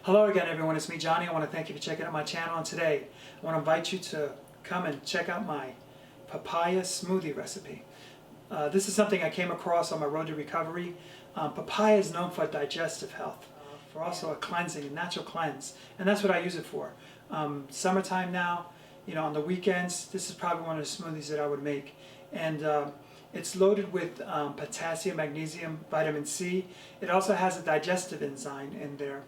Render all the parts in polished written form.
Hello again everyone, it's me Johnny. I want to thank you for checking out my channel, and today I want to invite you to come and check out my papaya smoothie recipe. This is something I came across on my road to recovery. Papaya is known for digestive health, for also a cleansing, a natural cleanse, and that's what I use it for. Summertime now, on the weekends, this is probably one of the smoothies that I would make. And it's loaded with potassium, magnesium, vitamin C. It also has a digestive enzyme in there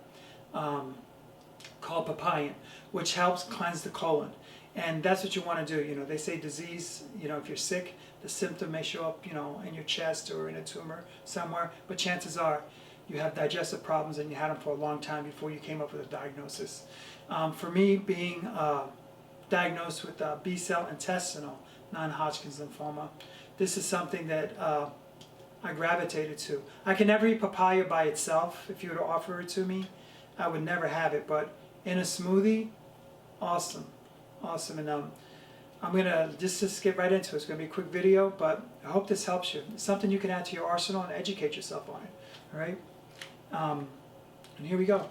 called Papaya, which helps cleanse the colon. And that's what you want to do. They say disease, if you're sick, the symptom may show up, in your chest or in a tumor somewhere, but chances are you have digestive problems and you had them for a long time before you came up with a diagnosis. For me, being diagnosed with B-cell intestinal non-Hodgkins lymphoma, this is something that I gravitated to. I can never eat papaya by itself. If you were to offer it to me, I would never have it, but in a smoothie, awesome. And I'm gonna just get right into it. It's gonna be a quick video, but I hope this helps you. It's something you can add to your arsenal and educate yourself on it. All right, and here we go.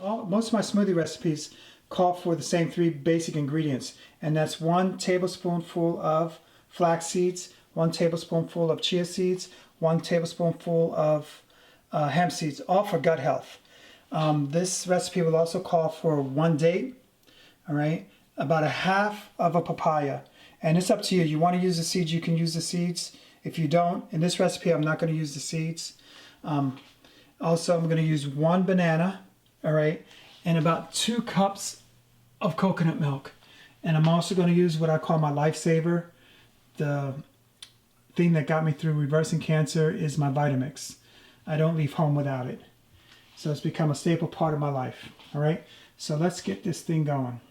Most of my smoothie recipes call for the same three basic ingredients, and that's 1 tablespoonful of flax seeds, 1 tablespoonful of chia seeds, 1 tablespoonful of hemp seeds, all for gut health. This recipe will also call for 1 date, all right, about a half of a papaya, and it's up to you. You want to use the seeds, you can use the seeds. If you don't, in this recipe, I'm not going to use the seeds. Also, I'm going to use 1 banana, all right, and about 2 cups of coconut milk. And I'm also going to use what I call my lifesaver. The thing that got me through reversing cancer is my Vitamix. I don't leave home without it. So it's become a staple part of my life. All right, so let's get this thing going.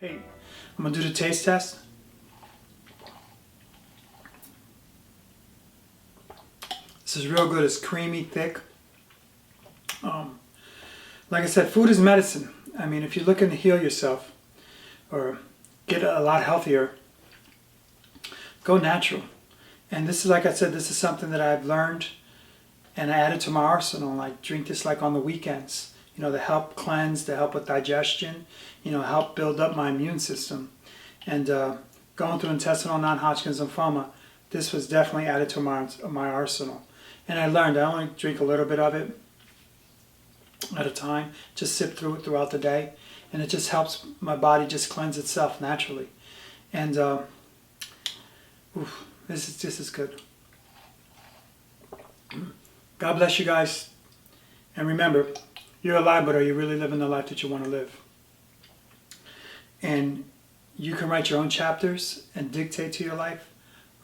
Hey, I'm going to do the taste test. This is real good. It's creamy, thick. Like I said, food is medicine. I mean, if you're looking to heal yourself or get a lot healthier, go natural. And this is, like I said, this is something that I've learned and I added to my arsenal. I drink this like on the weekends. To help cleanse, to help with digestion, help build up my immune system. And going through intestinal non-Hodgkins lymphoma, this was definitely added to my arsenal. And I learned I only drink a little bit of it at a time, just sip through it throughout the day, and it just helps my body just cleanse itself naturally. And this is good. God bless you guys, and remember, you're alive, but are you really living the life that you want to live? And you can write your own chapters and dictate to your life,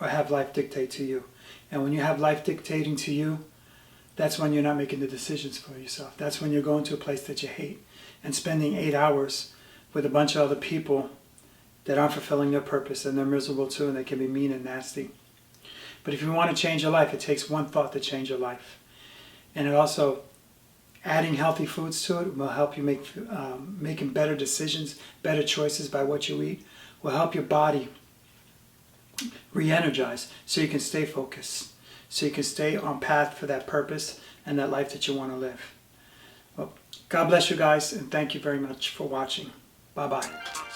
or have life dictate to you. And when you have life dictating to you, that's when you're not making the decisions for yourself. That's when you're going to a place that you hate and spending 8 hours with a bunch of other people that aren't fulfilling their purpose, and they're miserable too, and they can be mean and nasty. But if you want to change your life, it takes one thought to change your life. And it also Adding healthy foods to it will help you making better decisions, better choices by what you eat. Will help your body re-energize so you can stay focused, so you can stay on path for that purpose and that life that you want to live. Well, God bless you guys, and thank you very much for watching. Bye-bye.